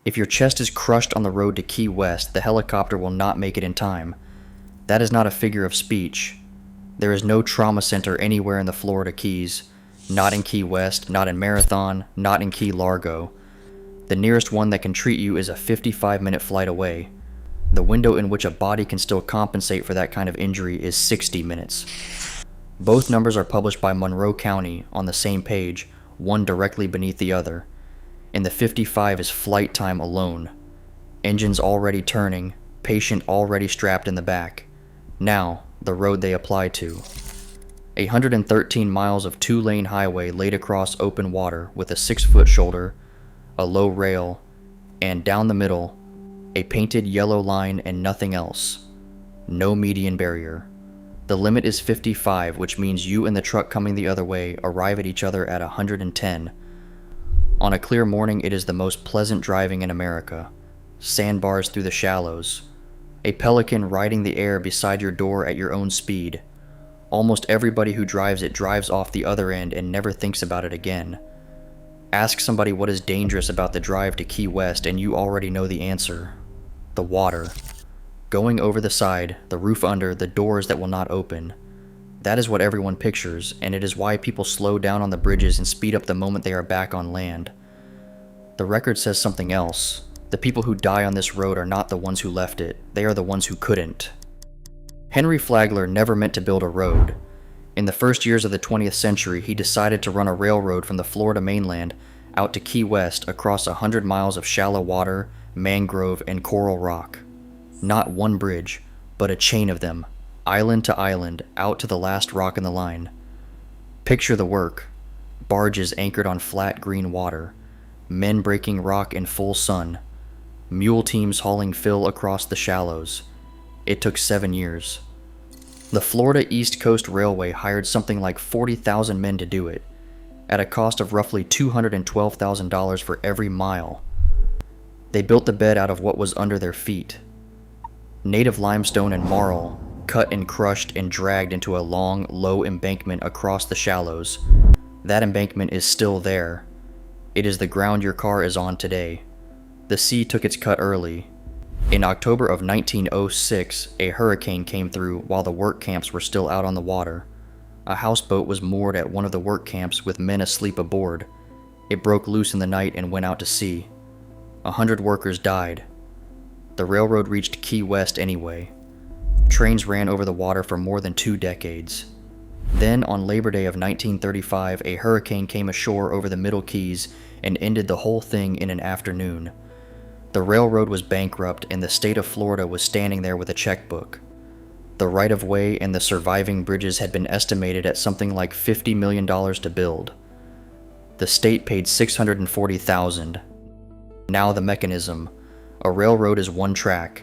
If your chest is crushed on the road to Key West, the helicopter will not make it in time. That is not a figure of speech. There is no trauma center anywhere in the Florida Keys, not in Key West, not in Marathon, not in Key Largo. The nearest one that can treat you is a 55-minute flight away. The window in which a body can still compensate for that kind of injury is 60 minutes. Both numbers are published by Monroe County on the same page, one directly beneath the other. And the 55 is flight time alone. Engines already turning, patient already strapped in the back. Now, the road they apply to. 113 miles of two-lane highway laid across open water with a 6-foot shoulder, a low rail, and down the middle, a painted yellow line and nothing else. No median barrier. The limit is 55, which means you and the truck coming the other way arrive at each other at 110. On a clear morning, it is the most pleasant driving in America. Sandbars through the shallows. A pelican riding the air beside your door at your own speed. Almost everybody who drives it drives off the other end and never thinks about it again. Ask somebody what is dangerous about the drive to Key West and you already know the answer. The water. Going over the side, the roof under, the doors that will not open. That is what everyone pictures, and it is why people slow down on the bridges and speed up the moment they are back on land. The record says something else. The people who die on this road are not the ones who left it, they are the ones who couldn't. Henry Flagler never meant to build a road. In the first years of the 20th century, he decided to run a railroad from the Florida mainland out to Key West across 100 miles of shallow water, mangrove, and coral rock. Not one bridge, but a chain of them, island to island, out to the last rock in the line. Picture the work. Barges anchored on flat green water, men breaking rock in full sun, mule teams hauling fill across the shallows. It took 7 years. The Florida East Coast Railway hired something like 40,000 men to do it, at a cost of roughly $212,000 for every mile. They built the bed out of what was under their feet. Native limestone and marl, cut and crushed and dragged into a long, low embankment across the shallows. That embankment is still there. It is the ground your car is on today. The sea took its cut early. In October of 1906, a hurricane came through while the work camps were still out on the water. A houseboat was moored at one of the work camps with men asleep aboard. It broke loose in the night and went out to sea. 100 workers died. The railroad reached Key West anyway. Trains ran over the water for more than 2 decades. Then, on Labor Day of 1935, a hurricane came ashore over the Middle Keys and ended the whole thing in an afternoon. The railroad was bankrupt and the state of Florida was standing there with a checkbook. The right-of-way and the surviving bridges had been estimated at something like $50 million to build. The state paid $640,000. Now the mechanism. A railroad is one track.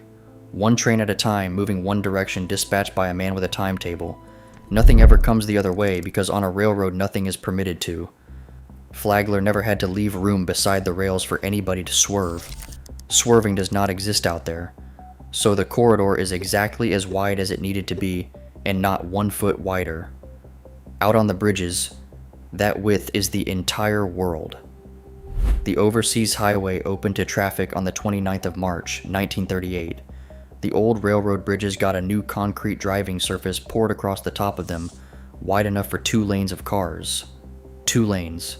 One train at a time, moving one direction, dispatched by a man with a timetable. Nothing ever comes the other way because on a railroad nothing is permitted to. Flagler never had to leave room beside the rails for anybody to swerve. Swerving does not exist out there. So the corridor is exactly as wide as it needed to be, and not 1 foot wider. Out on the bridges, that width is the entire world. The overseas highway opened to traffic on the 29th of March, 1938. The old railroad bridges got a new concrete driving surface poured across the top of them, wide enough for 2 lanes of cars. 2 lanes,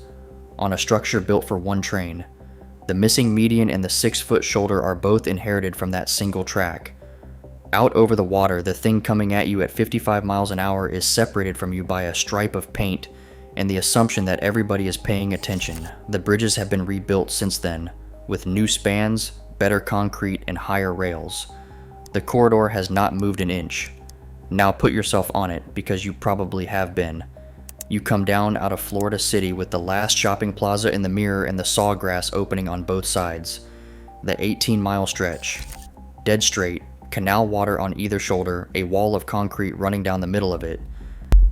on a structure built for one train. The missing median and the 6-foot shoulder are both inherited from that single track. Out over the water, the thing coming at you at 55 miles an hour is separated from you by a stripe of paint and the assumption that everybody is paying attention. The bridges have been rebuilt since then, with new spans, better concrete, and higher rails. The corridor has not moved an inch. Now put yourself on it, because you probably have been. You come down out of Florida City with the last shopping plaza in the mirror and the sawgrass opening on both sides. The 18-mile stretch. Dead straight, canal water on either shoulder, a wall of concrete running down the middle of it.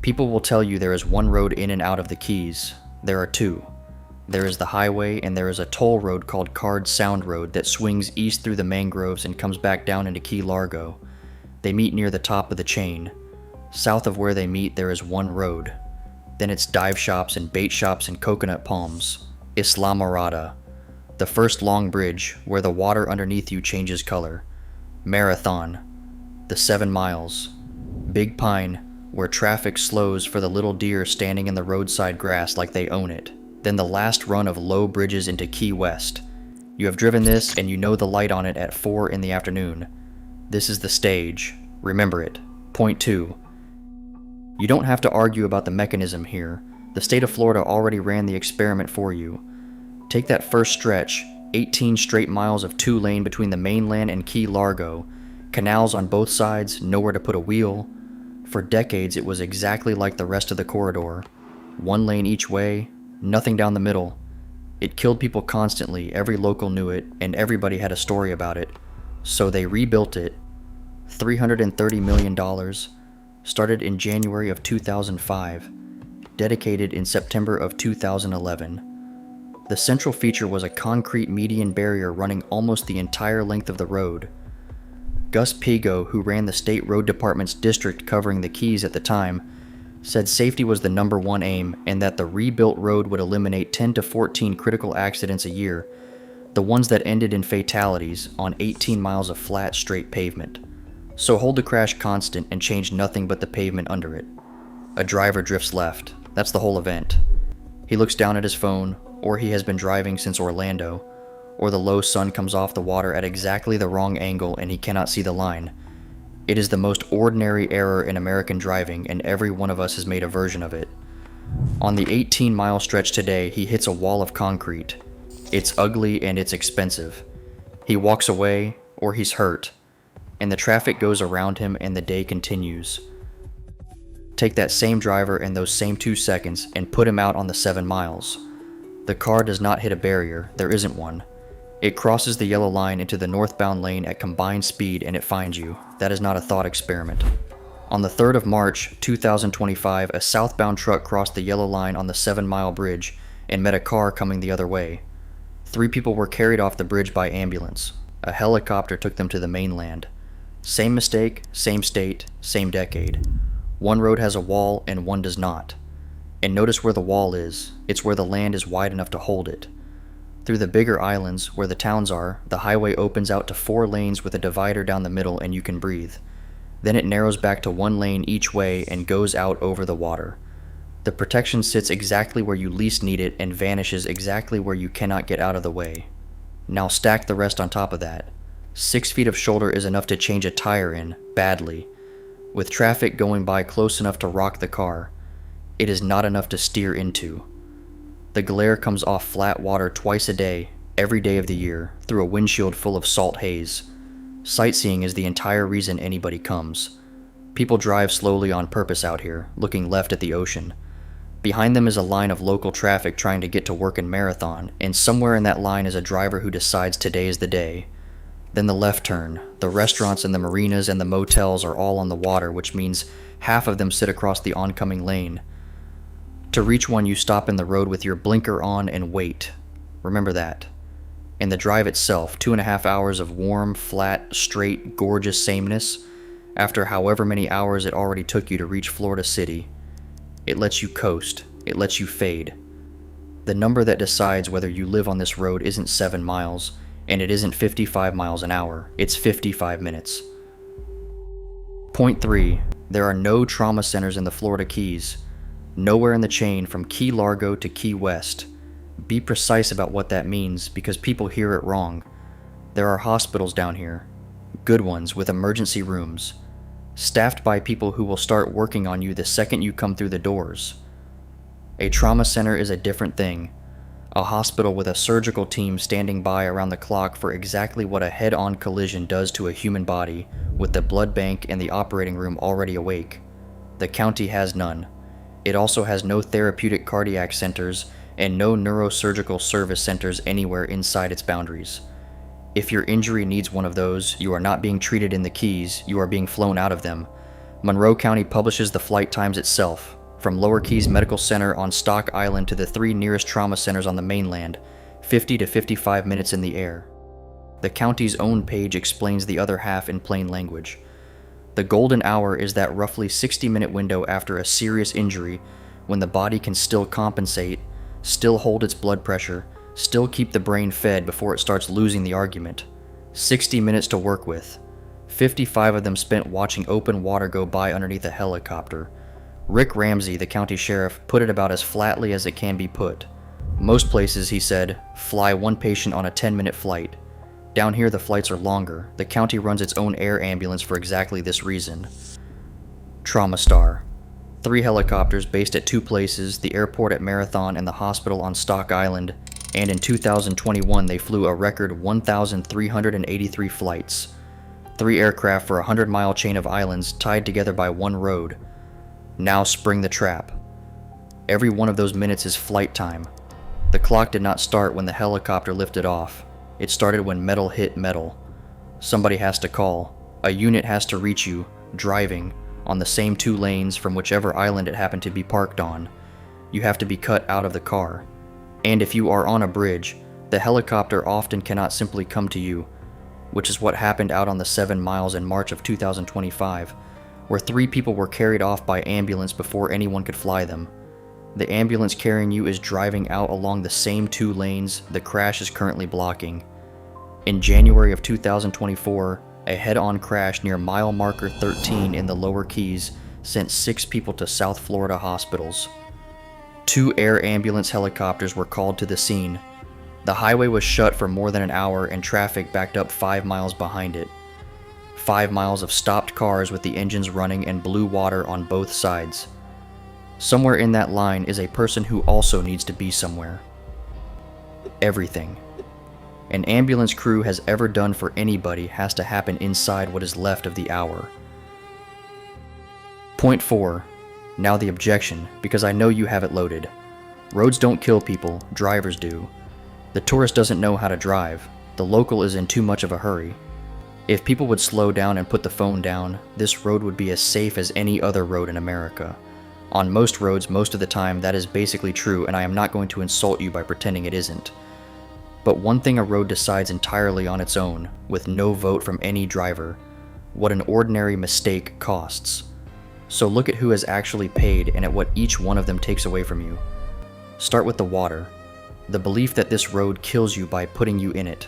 People will tell you there is one road in and out of the Keys. There are 2. There is the highway and there is a toll road called Card Sound Road that swings east through the mangroves and comes back down into Key Largo. They meet near the top of the chain. South of where they meet there is one road. Then it's dive shops and bait shops and coconut palms. Islamorada. The first long bridge, where the water underneath you changes color. Marathon. The 7 miles. Big Pine, where traffic slows for the little deer standing in the roadside grass like they own it. Then the last run of low bridges into Key West. You have driven this and you know the light on it at 4 in the afternoon. This is the stage. Remember it. Point 2. You don't have to argue about the mechanism here. The state of Florida already ran the experiment for you. Take that first stretch, 18 straight miles of 2-lane between the mainland and Key Largo, canals on both sides, nowhere to put a wheel. For decades it was exactly like the rest of the corridor. 1 lane each way, nothing down the middle. It killed people constantly, every local knew it, and everybody had a story about it. So they rebuilt it. $330 million, started in January of 2005, dedicated in September of 2011. The central feature was a concrete median barrier running almost the entire length of the road. Gus Pigo, who ran the state road department's district covering the Keys at the time, said safety was the #1 aim and that the rebuilt road would eliminate 10 to 14 critical accidents a year, the ones that ended in fatalities on 18 miles of flat, straight pavement. So hold the crash constant and change nothing but the pavement under it. A driver drifts left. That's the whole event. He looks down at his phone, or he has been driving since Orlando, or the low sun comes off the water at exactly the wrong angle and he cannot see the line. It is the most ordinary error in American driving, and every one of us has made a version of it. On the 18-mile stretch today, he hits a wall of concrete. It's ugly and it's expensive. He walks away, or he's hurt, and the traffic goes around him and the day continues. Take that same driver and those same 2 seconds and put him out on the 7 miles. The car does not hit a barrier, there isn't one. It crosses the yellow line into the northbound lane at combined speed and it finds you. That is not a thought experiment. On the 3rd of March, 2025, a southbound truck crossed the yellow line on the 7-mile bridge and met a car coming the other way. 3 people were carried off the bridge by ambulance. A helicopter took them to the mainland. Same mistake, same state, same decade. One road has a wall and one does not. And notice where the wall is. It's where the land is wide enough to hold it. Through the bigger islands, where the towns are, the highway opens out to 4 lanes with a divider down the middle and you can breathe. Then it narrows back to 1 lane each way and goes out over the water. The protection sits exactly where you least need it and vanishes exactly where you cannot get out of the way. Now stack the rest on top of that. 6 feet of shoulder is enough to change a tire in, badly. With traffic going by close enough to rock the car, it is not enough to steer into. The glare comes off flat water twice a day, every day of the year, through a windshield full of salt haze. Sightseeing is the entire reason anybody comes. People drive slowly on purpose out here, looking left at the ocean. Behind them is a line of local traffic trying to get to work in Marathon, and somewhere in that line is a driver who decides today is the day. Then the left turn. The restaurants and the marinas and the motels are all on the water, which means half of them sit across the oncoming lane. To reach one, you stop in the road with your blinker on and wait. Remember that. And the drive itself, 2.5 hours of warm, flat, straight, gorgeous sameness, after however many hours it already took you to reach Florida City. It lets you coast. It lets you fade. The number that decides whether you live on this road isn't 7 miles, and it isn't 55 miles an hour. It's 55 minutes. Point 3. There are no trauma centers in the Florida Keys. Nowhere in the chain from Key Largo to Key West. Be precise about what that means, because people hear it wrong. There are hospitals down here. Good ones with emergency rooms. Staffed by people who will start working on you the second you come through the doors. A trauma center is a different thing. A hospital with a surgical team standing by around the clock for exactly what a head-on collision does to a human body, with the blood bank and the operating room already awake. The county has none. It also has no therapeutic cardiac centers and no neurosurgical service centers anywhere inside its boundaries. If your injury needs one of those, you are not being treated in the Keys, you are being flown out of them. Monroe County publishes the flight times itself, from Lower Keys Medical Center on Stock Island to the 3 nearest trauma centers on the mainland, 50 to 55 minutes in the air. The county's own page explains the other half in plain language. The golden hour is that roughly 60-minute window after a serious injury when the body can still compensate, still hold its blood pressure, Still keep the brain fed before it starts losing the argument. 60 minutes to work with. 55 of them spent watching open water go by underneath a helicopter. Rick Ramsey, the county sheriff, put it about as flatly as it can be put. Most places, he said, fly one patient on a 10-minute flight. Down here the flights are longer. The county runs its own air ambulance for exactly this reason. Trauma Star. 3 helicopters based at 2 places, the airport at Marathon and the hospital on Stock Island, and in 2021 they flew a record 1,383 flights. 3 aircraft for a 100-mile chain of islands tied together by one road. Now spring the trap. Every one of those minutes is flight time. The clock did not start when the helicopter lifted off. It started when metal hit metal. Somebody has to call. A unit has to reach you, driving, on the same 2 lanes from whichever island it happened to be parked on. You have to be cut out of the car. And if you are on a bridge, the helicopter often cannot simply come to you, which is what happened out on the 7 miles in March of 2025, where 3 people were carried off by ambulance before anyone could fly them. The ambulance carrying you is driving out along the same 2 lanes the crash is currently blocking. In January of 2024, a head-on crash near mile marker 13 in the Lower Keys sent 6 people to South Florida hospitals. 2 air ambulance helicopters were called to the scene. The highway was shut for more than an hour and traffic backed up 5 miles behind it. 5 miles of stopped cars with the engines running and blue water on both sides. Somewhere in that line is a person who also needs to be somewhere. Everything an ambulance crew has ever done for anybody has to happen inside what is left of the hour. Point 4. Now the objection, because I know you have it loaded. Roads don't kill people, drivers do. The tourist doesn't know how to drive. The local is in too much of a hurry. If people would slow down and put the phone down, this road would be as safe as any other road in America. On most roads, most of the time, that is basically true, and I am not going to insult you by pretending it isn't. But one thing a road decides entirely on its own, with no vote from any driver: what an ordinary mistake costs. So look at who has actually paid and at what each one of them takes away from you. Start with the water. The belief that this road kills you by putting you in it.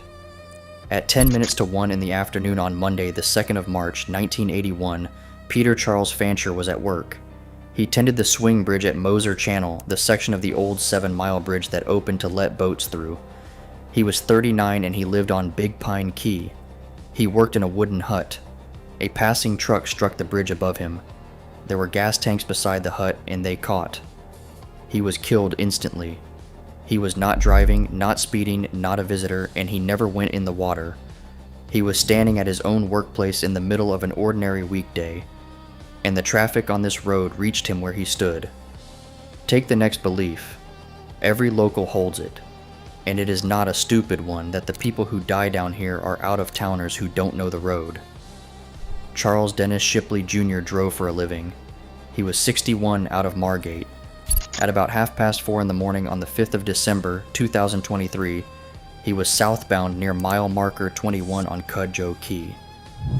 At 10 minutes to 1 in the afternoon on Monday, the 2nd of March, 1981, Peter Charles Fancher was at work. He tended the swing bridge at Moser Channel, the section of the old 7-mile bridge that opened to let boats through. He was 39 and he lived on Big Pine Key. He worked in a wooden hut. A passing truck struck the bridge above him. There were gas tanks beside the hut and they caught. He was killed instantly. He was not driving, not speeding, not a visitor, and he never went in the water. He was standing at his own workplace in the middle of an ordinary weekday, and the traffic on this road reached him where he stood. Take the next belief. Every local holds it. And it is not a stupid one that the people who die down here are out-of-towners who don't know the road. Charles Dennis Shipley Jr. drove for a living. He was 61 out of Margate. At about 4:30 in the morning on the 5th of December, 2023, he was southbound near mile marker 21 on Cudjoe Key.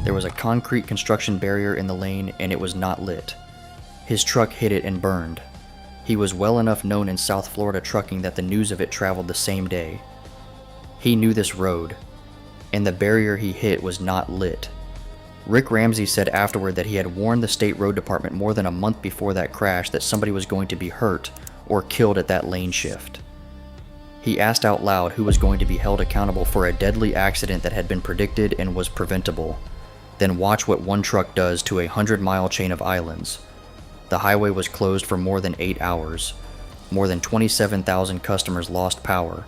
There was a concrete construction barrier in the lane and it was not lit. His truck hit it and burned. He was well enough known in South Florida trucking that the news of it traveled the same day. He knew this road, and the barrier he hit was not lit. Rick Ramsey said afterward that he had warned the state road department more than a month before that crash that somebody was going to be hurt or killed at that lane shift. He asked out loud who was going to be held accountable for a deadly accident that had been predicted and was preventable. Then watch what one truck does to a 100-mile chain of islands. The highway was closed for more than 8 hours. More than 27,000 customers lost power.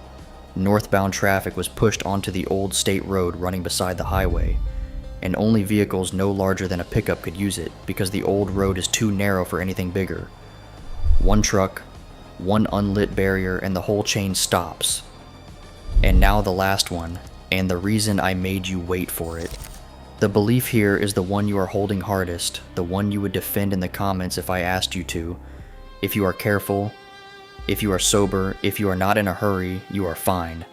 Northbound traffic was pushed onto the old state road running beside the highway, and only vehicles no larger than a pickup could use it because the old road is too narrow for anything bigger. One truck, one unlit barrier, and the whole chain stops. And now the last one, and the reason I made you wait for it. The belief here is the one you are holding hardest, the one you would defend in the comments if I asked you to. If you are careful, if you are sober, if you are not in a hurry, you are fine.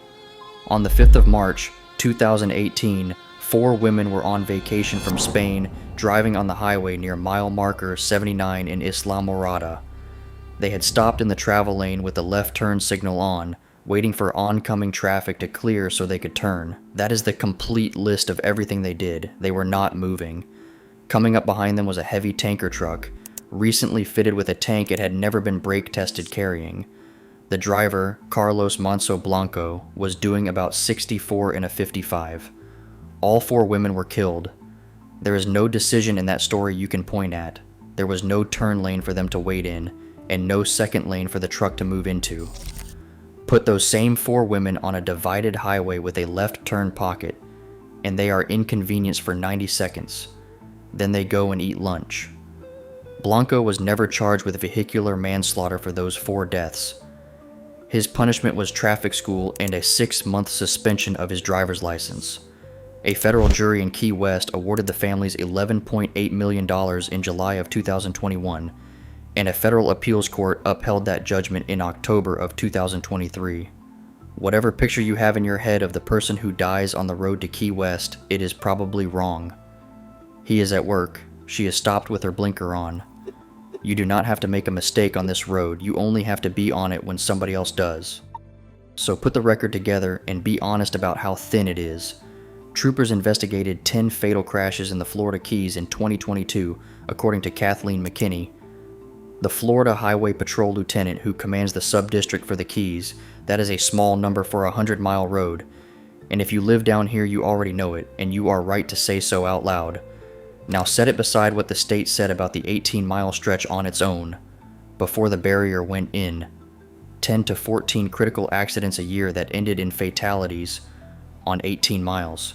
On the 5th of March, 2018, 4 women were on vacation from Spain, driving on the highway near mile marker 79 in Islamorada. They had stopped in the travel lane with the left turn signal on, waiting for oncoming traffic to clear so they could turn. That is the complete list of everything they did. They were not moving. Coming up behind them was a heavy tanker truck, recently fitted with a tank it had never been brake tested carrying. The driver, Carlos Manso Blanco, was doing about 64 in a 55. All 4 women were killed. There is no decision in that story you can point at. There was no turn lane for them to wait in, and no second lane for the truck to move into. Put those same 4 women on a divided highway with a left turn pocket, and they are inconvenienced for 90 seconds. Then they go and eat lunch. Blanco was never charged with vehicular manslaughter for those 4 deaths. His punishment was traffic school and a 6-month suspension of his driver's license. A federal jury in Key West awarded the families $11.8 million in July of 2021, and a federal appeals court upheld that judgment in October of 2023. Whatever picture you have in your head of the person who dies on the road to Key West, it is probably wrong. He is at work. She is stopped with her blinker on. You do not have to make a mistake on this road, you only have to be on it when somebody else does. So put the record together and be honest about how thin it is. Troopers investigated 10 fatal crashes in the Florida Keys in 2022, according to Kathleen McKinney, the Florida Highway Patrol lieutenant who commands the sub-district for the Keys. That is a small number for a 100-mile road. And if you live down here, you already know it, and you are right to say so out loud. Now set it beside what the state said about the 18-mile stretch on its own, before the barrier went in. 10 to 14 critical accidents a year that ended in fatalities on 18 miles.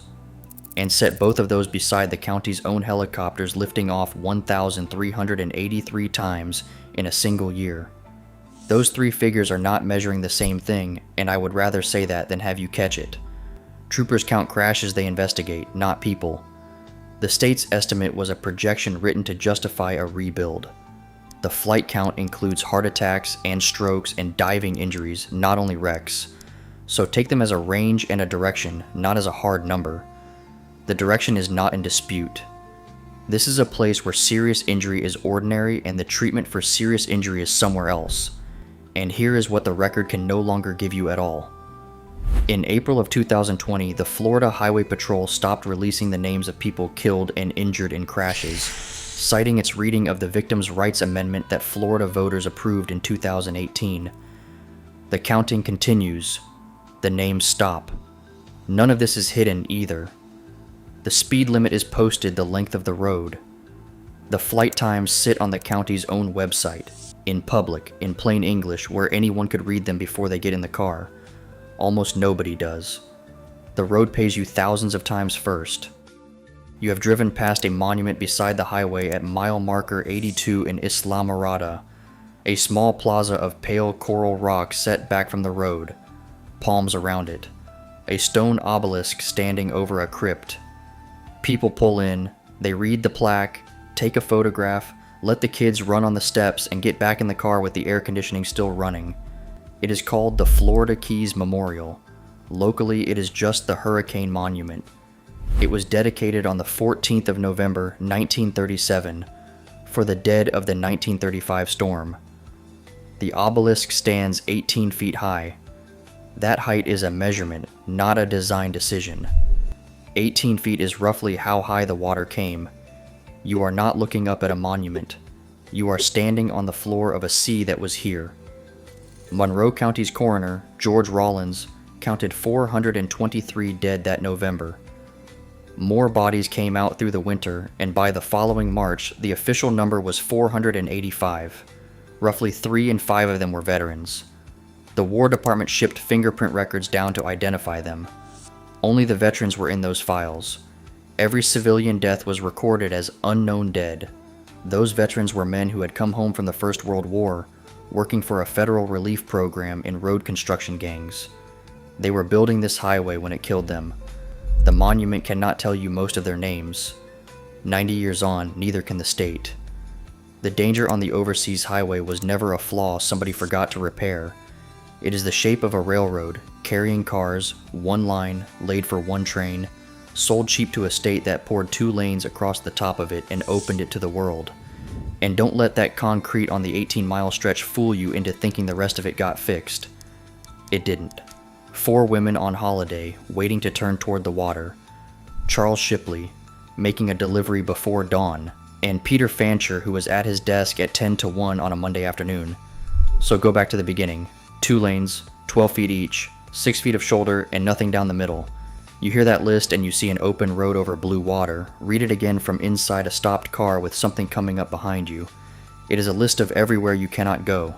And set both of those beside the county's own helicopters lifting off 1,383 times in a single year. Those 3 figures are not measuring the same thing, and I would rather say that than have you catch it. Troopers count crashes they investigate, not people. The state's estimate was a projection written to justify a rebuild. The flight count includes heart attacks and strokes and diving injuries, not only wrecks. So take them as a range and a direction, not as a hard number. The direction is not in dispute. This is a place where serious injury is ordinary and the treatment for serious injury is somewhere else. And here is what the record can no longer give you at all. In April of 2020, the Florida Highway Patrol stopped releasing the names of people killed and injured in crashes, citing its reading of the Victims' Rights Amendment that Florida voters approved in 2018. The counting continues. The names stop. None of this is hidden either. The speed limit is posted the length of the road. The flight times sit on the county's own website, in public, in plain English, where anyone could read them before they get in the car. Almost nobody does. The road pays you thousands of times first. You have driven past a monument beside the highway at mile marker 82 in Islamorada, a small plaza of pale coral rock set back from the road, palms around it, a stone obelisk standing over a crypt. People pull in, they read the plaque, take a photograph, let the kids run on the steps, and get back in the car with the air conditioning still running. It is called the Florida Keys Memorial. Locally, it is just the Hurricane Monument. It was dedicated on the 14th of November, 1937, for the dead of the 1935 storm. The obelisk stands 18 feet high. That height is a measurement, not a design decision. 18 feet is roughly how high the water came. You are not looking up at a monument. You are standing on the floor of a sea that was here. Monroe County's coroner, George Rollins, counted 423 dead that November. More bodies came out through the winter, and by the following March, the official number was 485. Roughly 3 in 5 of them were veterans. The War Department shipped fingerprint records down to identify them. Only the veterans were in those files. Every civilian death was recorded as unknown dead. Those veterans were men who had come home from the First World War, working for a federal relief program in road construction gangs. They were building this highway when it killed them. The monument cannot tell you most of their names. 90 years on, neither can the state. The danger on the overseas highway was never a flaw somebody forgot to repair. It is the shape of a railroad, carrying cars, one line, laid for one train, sold cheap to a state that poured 2 lanes across the top of it and opened it to the world. And don't let that concrete on the 18-mile stretch fool you into thinking the rest of it got fixed. It didn't. 4 women on holiday waiting to turn toward the water, Charles Shipley making a delivery before dawn, and Peter Fancher, who was at his desk at 10 to 1 on a Monday afternoon. So go back to the beginning. 2 lanes, 12 feet each, 6 feet of shoulder, and nothing down the middle. You hear that list and you see an open road over blue water. Read it again from inside a stopped car with something coming up behind you. It is a list of everywhere you cannot go.